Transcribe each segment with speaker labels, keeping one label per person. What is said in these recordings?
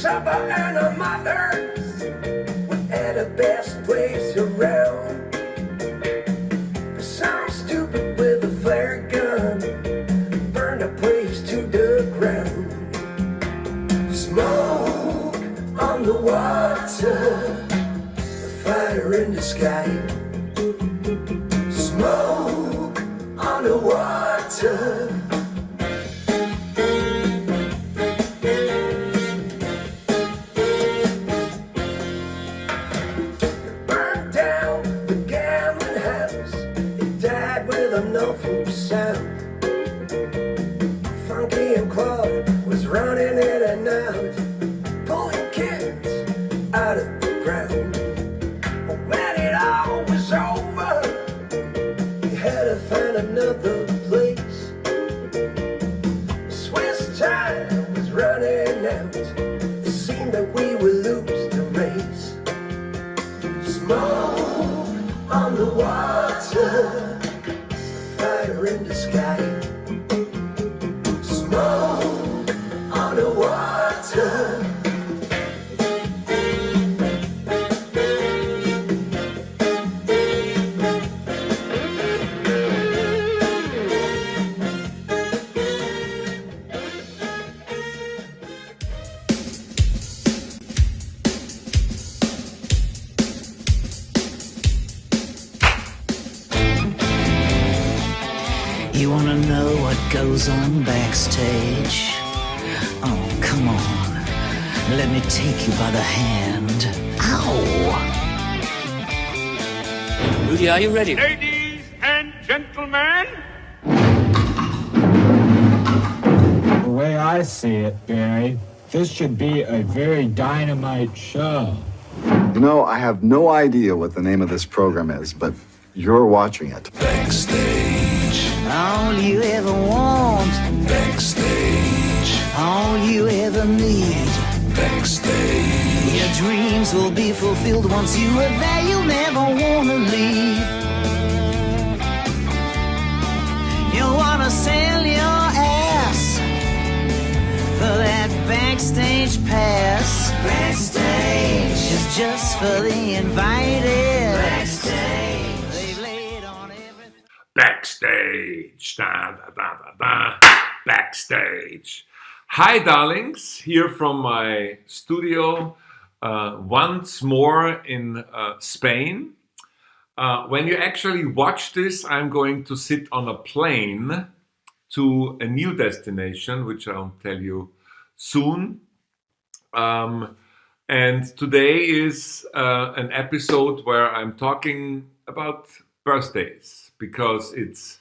Speaker 1: supper and a mother at the best place around. Some stupid with a flare gun burned the place to the ground. Smoke on the water, fire in the sky. Smoke on the water. Burned down the gambling house. It died with an awful sound. Funky and Claude was running in and out, pulling kids out of the ground. But when it all was over, we had to find another place. Swiss time was running out. It seemed that we would lose the race. Smoke on the water, fire in the sky. Smoke on the water.
Speaker 2: You wanna know what goes on backstage? Oh, come on. Let me take you by the hand. Ow!
Speaker 3: Rudi, are you ready?
Speaker 4: Ladies and gentlemen,
Speaker 5: The way I see it, Barry, this should be a very dynamite show.
Speaker 6: You know, I have no idea what the name of this program is, but you're watching it.
Speaker 1: Backstage,
Speaker 2: All you ever want,
Speaker 1: backstage,
Speaker 2: all you ever need.
Speaker 1: backstage.
Speaker 2: Your dreams will be fulfilled once you are there. You'll never wanna leave. You wanna sell your ass for that backstage pass. Backstage is just for the invited. Backstage, they've laid on everything.
Speaker 7: Backstage, da, da, da, da, da. Backstage. Hi, darlings, here from my studio once more in Spain. When you actually watch this, I'm going to sit on a plane to a new destination, which I'll tell you soon. And today is an episode where I'm talking about birthdays, because it's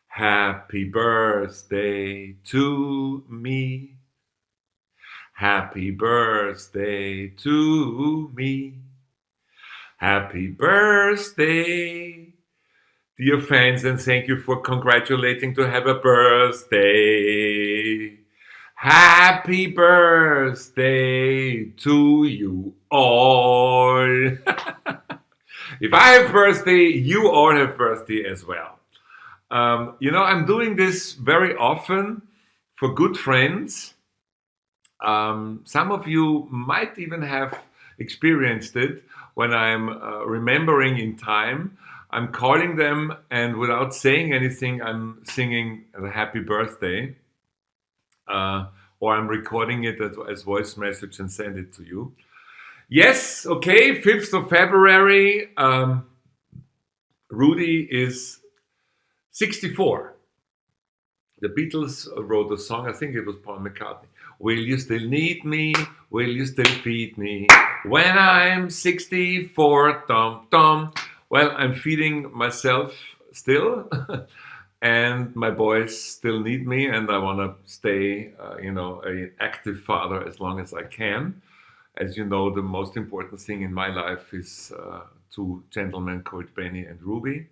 Speaker 7: happy birthday to me. Happy birthday to me. Happy birthday, dear fans, and thank you for congratulating to have a birthday. Happy birthday to you all. If I have birthday, you all have birthday as well. I'm doing this very often for good friends. Some of you might even have experienced it when I'm remembering in time. I'm calling them, and without saying anything, I'm singing a happy birthday. Or I'm recording it as voice message and send it to you. Yes, okay, 5th of February. Rudi is 64. The Beatles wrote a song, I think it was Paul McCartney. Will you still need me? Will you still feed me? When I'm 64, dum dum. Well, I'm feeding myself still. And my boys still need me, and I want to stay, an active father as long as I can. As you know, the most important thing in my life is two gentlemen called Benny and Ruby.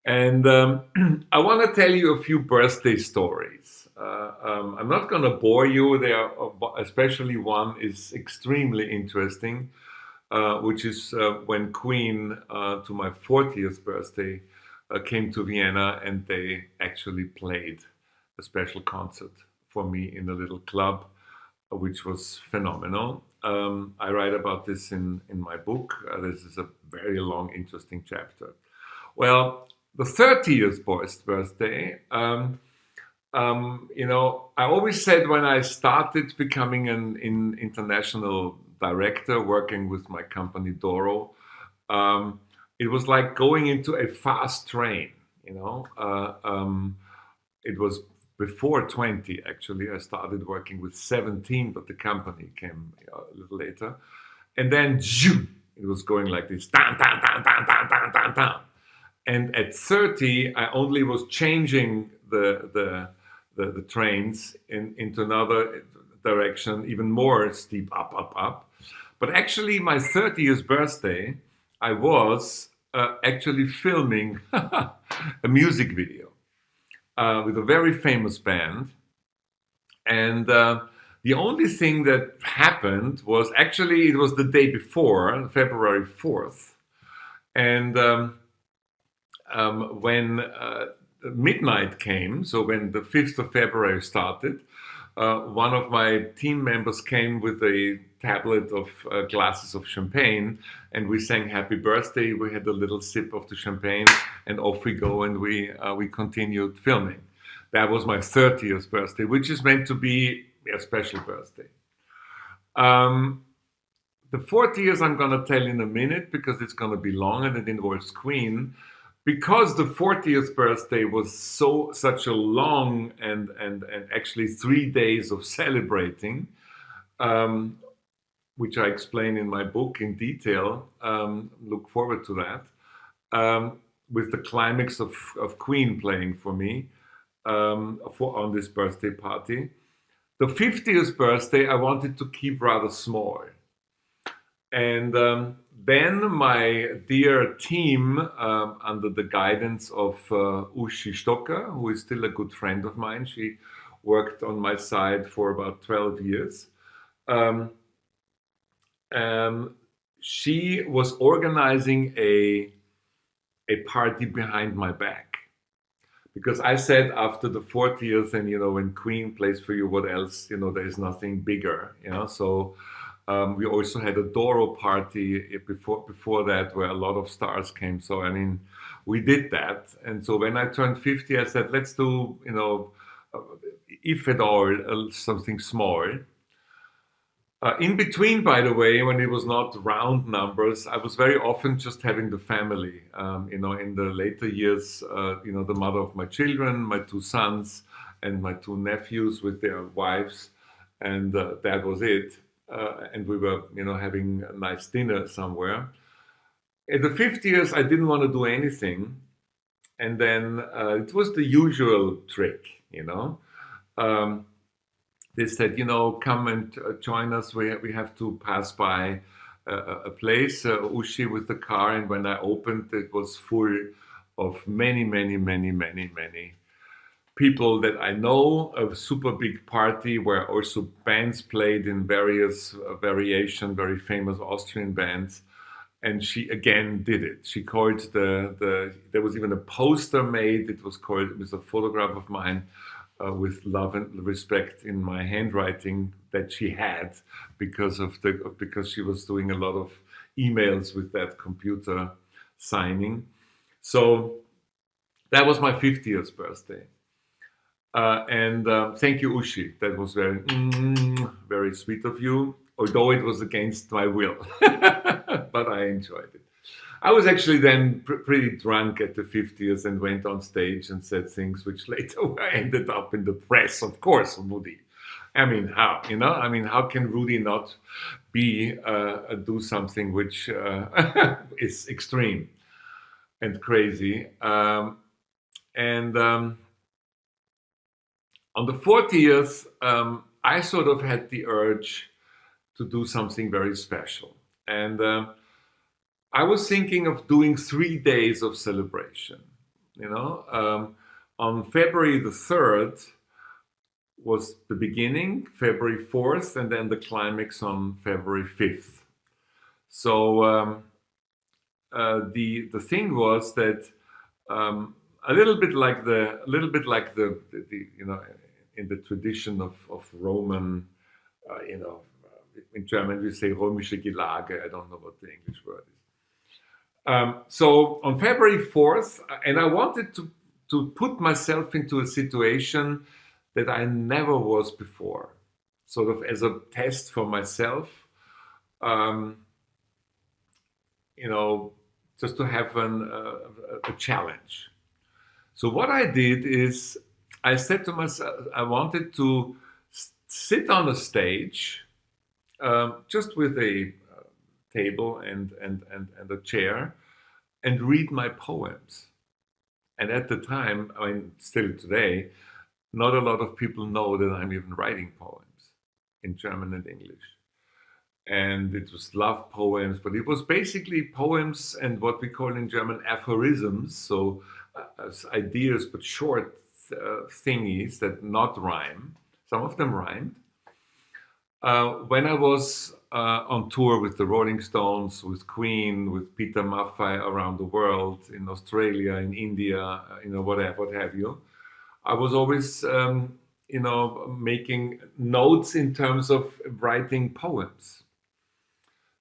Speaker 7: And I want to tell you a few birthday stories. I'm not going to bore you. There, especially one is extremely interesting, which is when Queen, to my 40th birthday, came to Vienna, and they actually played a special concert for me in a little club which was phenomenal. I write about this in my book. This is a very long, interesting chapter. Well, the 30th birthday, I always said when I started becoming an international director, working with my company Doro, it was like going into a fast train. It was before 20, actually. I started working with 17, but the company came a little later. And then, it was going like this, down, down, down, down, down, down, down, down. And at 30, I only was changing the trains into another direction, even more steep, up, up, up. But actually, my 30th birthday, I was actually filming a music video with a very famous band. And the only thing that happened was actually, it was the day before, February 4th. And when midnight came, so when the 5th of February started, one of my team members came with a tablet of glasses of champagne, and we sang happy birthday. We had a little sip of the champagne, and off we go, and we continued filming. That was my 30th birthday, which is meant to be a special birthday. The 40th I'm going to tell in a minute, because it's going to be long and it involves Queen. Because the 40th birthday was such a long and actually 3 days of celebrating, which I explain in my book in detail. Look forward to that. With the climax of Queen playing for me on this birthday party. The 50th birthday I wanted to keep rather small. And then my dear team, under the guidance of Uschi Stocker, who is still a good friend of mine, she worked on my side for about 12 years. She was organizing a party behind my back. Because I said after the 40th, and when Queen plays for you, what else? There is nothing bigger. So we also had a Doro party before that, where a lot of stars came. So we did that. And so when I turned 50, I said, let's do, if at all, something small. In between, by the way, when it was not round numbers, I was very often just having the family. In the later years, the mother of my children, my 2 sons, and my 2 nephews with their wives, and that was it. And we were, having a nice dinner somewhere. At the 50th, I didn't want to do anything, and then it was the usual trick, They said, come and join us. We have to pass by a place, Uschi with the car. And when I opened, it was full of many, many, many, many, many people that I know. A super big party where also bands played in various variation, very famous Austrian bands. And she again did it. She called there was even a poster made. It was a photograph of mine. With love and respect in my handwriting that she had because she was doing a lot of emails with that computer signing. So that was my 50th birthday. And thank you, Uschi. That was very, very sweet of you, although it was against my will, but I enjoyed it. I was actually then pretty drunk at the 50th and went on stage and said things which later ended up in the press, of course, Rudi. How? How can Rudi not do something which is extreme and crazy? On the 40th, I sort of had the urge to do something very special. And I was thinking of doing 3 days of celebration. On February the 3rd was the beginning, February 4th, and then the climax on February 5th. So the thing was that a little bit like the in the tradition of Roman in German we say römische Gelage. I don't know what the English word is. So on February 4th, and I wanted to put myself into a situation that I never was before, sort of as a test for myself, just to have a challenge. So what I did is I said to myself, I wanted to sit on a stage, just with a table and a chair, and read my poems. And at the time, I mean, still today, not a lot of people know that I'm even writing poems in German and English. And it was love poems, but it was basically poems and what we call in German aphorisms, so ideas but short thingies that not rhyme. Some of them rhymed. When I was on tour with the Rolling Stones, with Queen, with Peter Maffay around the world, in Australia, in India, what have you, I was always, making notes in terms of writing poems.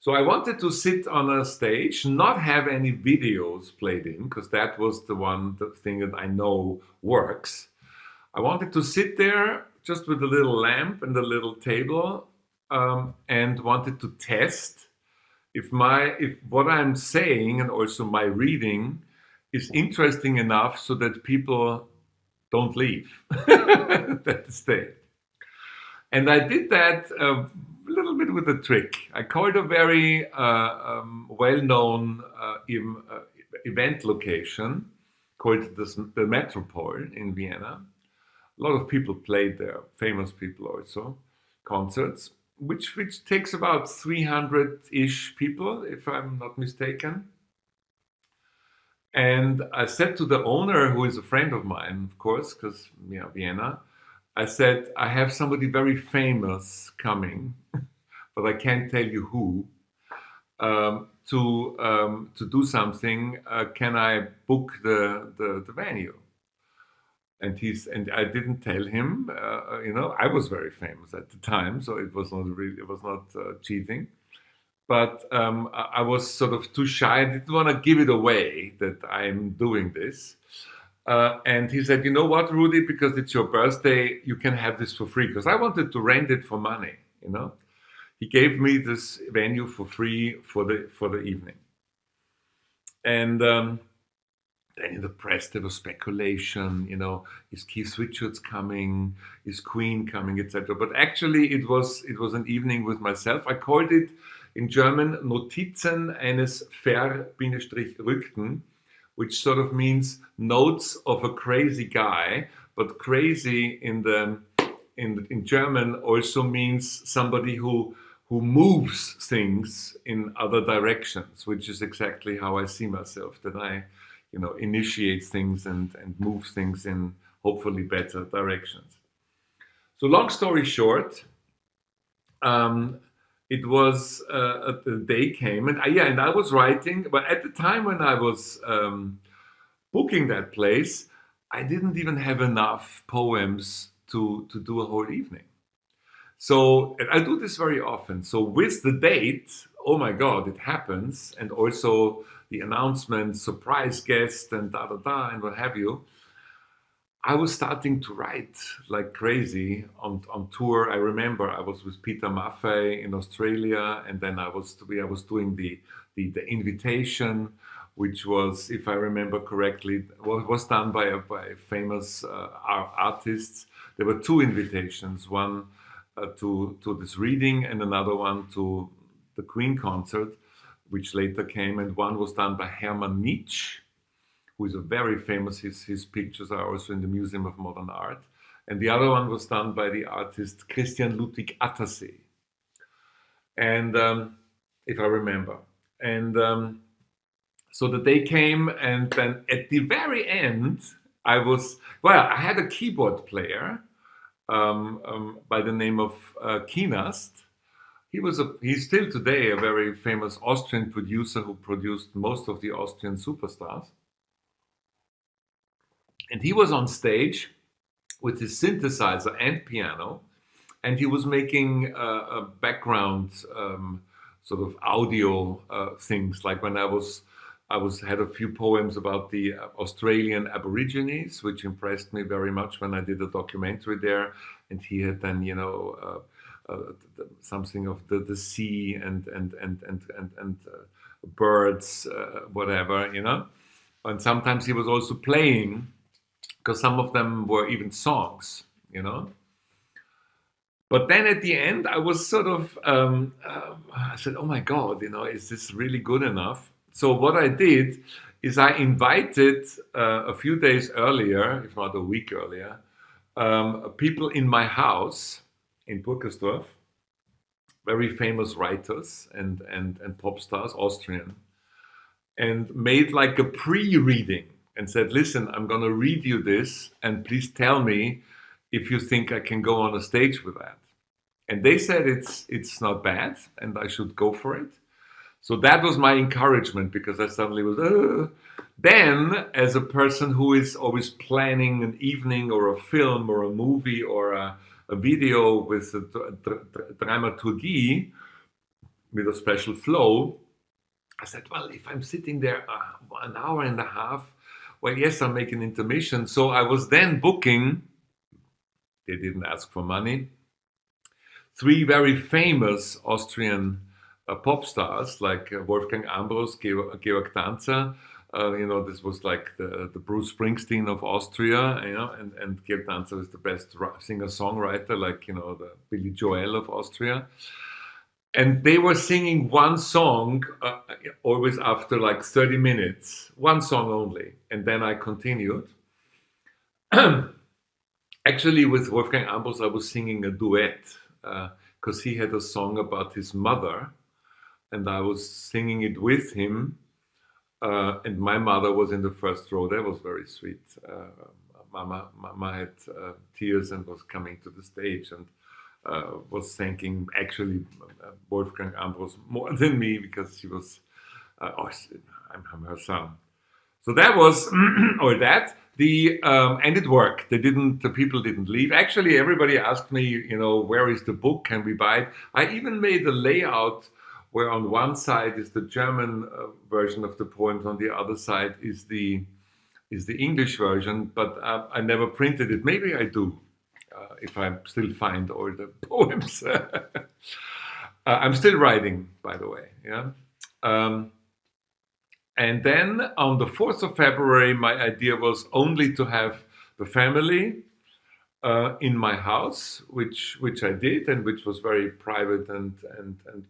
Speaker 7: So I wanted to sit on a stage, not have any videos played in, because that was the thing that I know works. I wanted to sit there just with a little lamp and a little table, and wanted to test if what I'm saying and also my reading is interesting enough so that people don't leave, that stay. And I did that a little bit with a trick. I called a very well-known event location called the Metropole in Vienna. A lot of people played there, famous people also, concerts, which takes about 300-ish people, if I'm not mistaken. And I said to the owner, who is a friend of mine, of course, because Vienna, I said, I have somebody very famous coming, but I can't tell you who, to do something. Can I book the venue? And I didn't tell him. I was very famous at the time, so it was not cheating. But I was sort of too shy. I didn't want to give it away that I'm doing this. And he said, you know what, Rudi, because it's your birthday, you can have this for free. Because I wanted to rent it for money, He gave me this venue for free for the evening. And then in the press there was speculation, is Keith Richards coming, is Queen coming, etc. But actually it was an evening with myself. I called it in German Notizen eines Verrückten, which sort of means notes of a crazy guy, but crazy in German also means somebody who moves things in other directions, which is exactly how I see myself, that I initiate things and move things in hopefully better directions. So long story short, it was the day came, and I was writing, but at the time when I was booking that place, I didn't even have enough poems to do a whole evening. So I do this very often. So with the date, oh my God, it happens, and also the announcement, surprise guest, and and what have you. I was starting to write like crazy on tour. I remember I was with Peter Maffay in Australia, and then I was doing the invitation, which was, if I remember correctly, was done by famous artists. There were two invitations, one to this reading and another one to the Queen concert, which later came, and one was done by Hermann Nietzsche, who is a very famous, his pictures are also in the Museum of Modern Art. And the other one was done by the artist Christian Ludwig Attersee. And if I remember. And so the day came, and then at the very end, I had a keyboard player by the name of Kienast. He's still today a very famous Austrian producer who produced most of the Austrian superstars. And he was on stage with his synthesizer and piano, and he was making a background sort of audio things. Like when I had a few poems about the Australian Aborigines, which impressed me very much when I did a documentary there. And he had then, something of the sea and birds, whatever, And sometimes he was also playing, because some of them were even songs, But then at the end, I was sort of, I said, oh my God, is this really good enough? So what I did is I invited a few days earlier, if not a week earlier, people in my house in Burgersdorf, very famous writers and pop stars, Austrian, and made like a pre-reading and said, listen, I'm going to read you this, and please tell me if you think I can go on a stage with that. And they said it's not bad and I should go for it. So that was my encouragement, because I suddenly was, Then, as a person who is always planning an evening or a film or a movie or a video with a dramaturgy, with a special flow, I said, well, if I'm sitting there an hour and a half, well, yes, I'll make an intermission. So I was then booking, they didn't ask for money, 3 very famous Austrian pop stars like Wolfgang Ambros, Georg Danzer. This was like the Bruce Springsteen of Austria, and Georg Danzer is the best singer-songwriter, like, the Billy Joel of Austria. And they were singing one song, always after like 30 minutes, one song only. And then I continued. Actually, with Wolfgang Ambros, I was singing a duet, because he had a song about his mother, and I was singing it with him, and my mother was in the first row. That was very sweet. Mama had tears and was coming to the stage and was thanking actually Wolfgang Ambros more than me, because she was, I'm her son. So that was, or that. And it worked. The people didn't leave. Actually, everybody asked me, where is the book? Can we buy it? I even made a layout where on one side is the German version of the poems, on the other side is the English version, but I never printed it. Maybe I do, if I still find all the poems. I'm still writing, by the way. Yeah. And then on the 4th of February, my idea was only to have the family in my house, which I did, and which was very private and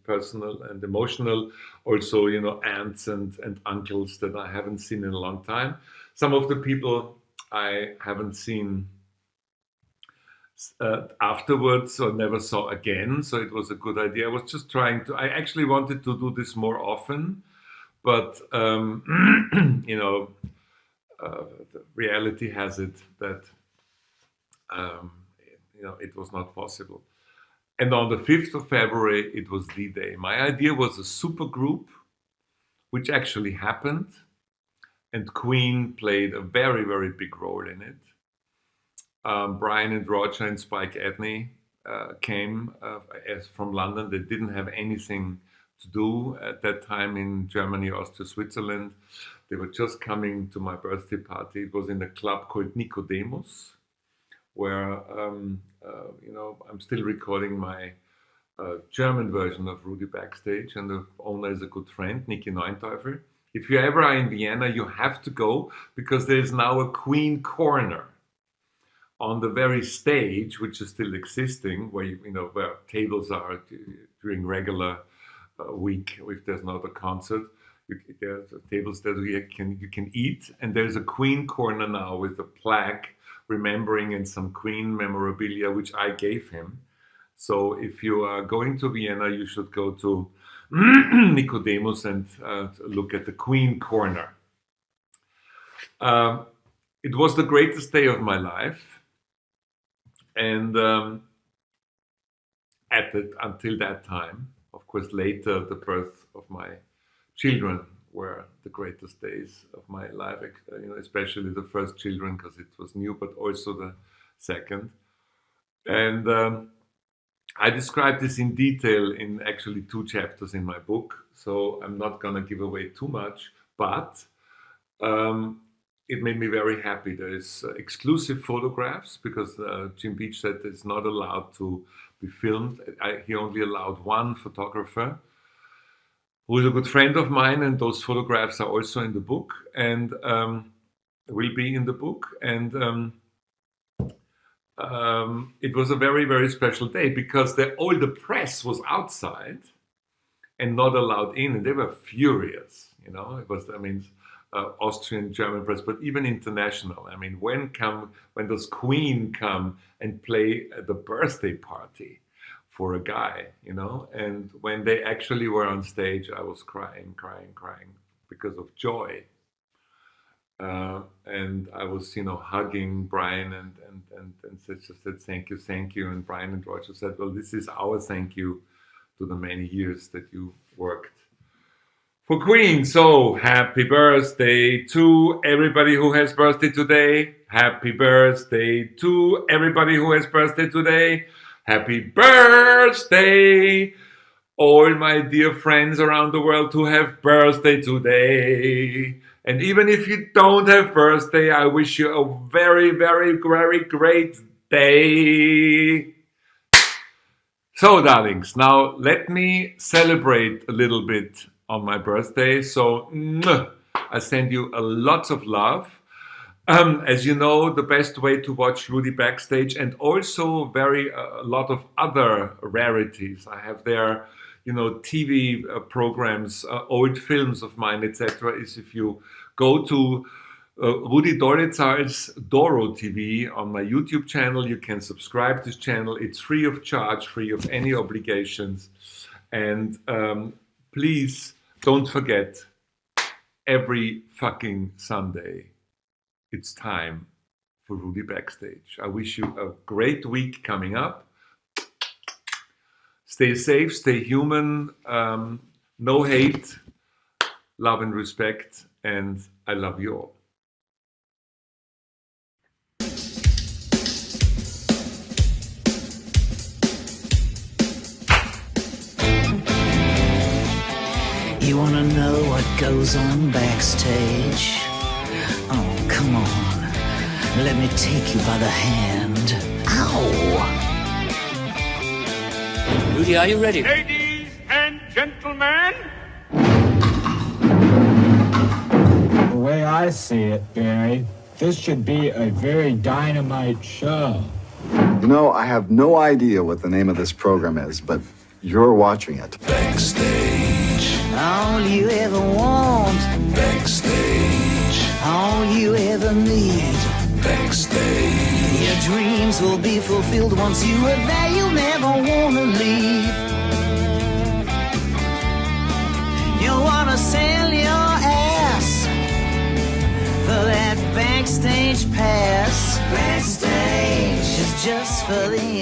Speaker 7: personal and emotional. Also, aunts and uncles that I haven't seen in a long time. Some of the people I haven't seen afterwards or never saw again. So it was a good idea. I was just I actually wanted to do this more often. But, the reality has it that, it was not possible. And on the 5th of February, it was the day. My idea was a super group, which actually happened. And Queen played a very, very big role in it. Brian and Roger and Spike Edney came from London. They didn't have anything to do at that time in Germany, Austria, Switzerland. They were just coming to my birthday party. It was in a club called Nicodemus, where I'm still recording my German version of Rudi Backstage, and the owner is a good friend, Niki Neunteufel. If you ever are in Vienna, you have to go, because there is now a Queen corner on the very stage, which is still existing, where where tables are during regular week, if there's not a concert. There's tables that you can eat, and there's a Queen corner now with a plaque remembering and some Queen memorabilia which I gave him. So if you are going to Vienna, you should go to Nicodemus and look at the Queen corner. It was the greatest day of my life, and until that time. Of course, later, the birth of my children were the greatest days of my life, especially the first children, because it was new, but also the second. And I describe this in detail in actually 2 chapters in my book, so I'm not going to give away too much, but it made me very happy. There is exclusive photographs because Jim Beach said it's not allowed to be filmed. He only allowed one photographer who is a good friend of mine, and those photographs are also in the book and will be in the book. And it was a very, very special day because all the press was outside and not allowed in, and they were furious. You know, it was, I mean, Austrian, German press, but even international. I mean, when does Queen come and play the birthday party for a guy, you know? And when they actually were on stage, I was crying because of joy. And I was, hugging Brian and just said, thank you. And Brian and Roger said, well, this is our thank you to the many years that you worked for Queen. So happy birthday to everybody who has birthday today. Happy birthday to everybody who has birthday today. Happy birthday, all my dear friends around the world who have birthday today. And even if you don't have birthday, I wish you a very, very, very great day. So, darlings, now let me celebrate a little bit on my birthday. So, I send you a lot of love. As you know, the best way to watch Rudi Backstage and also a lot of other rarities. I have there, TV programs, old films of mine, etc. is if you go to Rudi Dolezal's Doro TV on my YouTube channel. You can subscribe to this channel. It's free of charge, free of any obligations. And please don't forget, every fucking Sunday, it's time for Rudi Backstage. I wish you a great week coming up. Stay safe, stay human, no hate, love and respect, and I love you all.
Speaker 2: You wanna know what goes on backstage? Oh, come on. Let me take you by the hand. Ow!
Speaker 3: Rudi, are you ready?
Speaker 4: Ladies and gentlemen,
Speaker 5: The way I see it, Barry, this should be a very dynamite show.
Speaker 6: You know, I have no idea what the name of this program is, but you're watching it.
Speaker 2: Backstage. All you ever want. Backstage. All you ever need. Backstage. Your dreams will be fulfilled once you are there. You'll never want to leave. You want to sell your ass for that backstage pass. Backstage is just for the